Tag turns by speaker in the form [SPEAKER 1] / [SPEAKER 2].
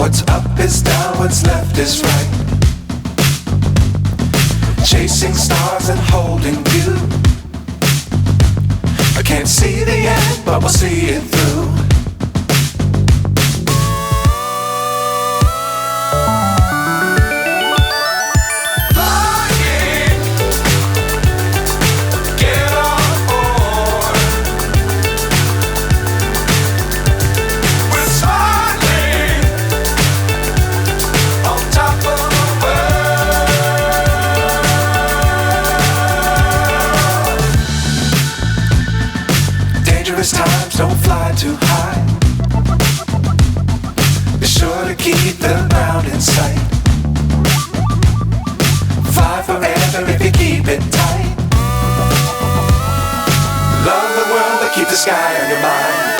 [SPEAKER 1] What's up is down, what's left is right. Chasing stars and holding you. I can't see the end, but we'll see it through. Times don't fly too high. Be sure to keep the ground in sight. Fly forever if you keep it tight. Love the world but keep the sky on your mind.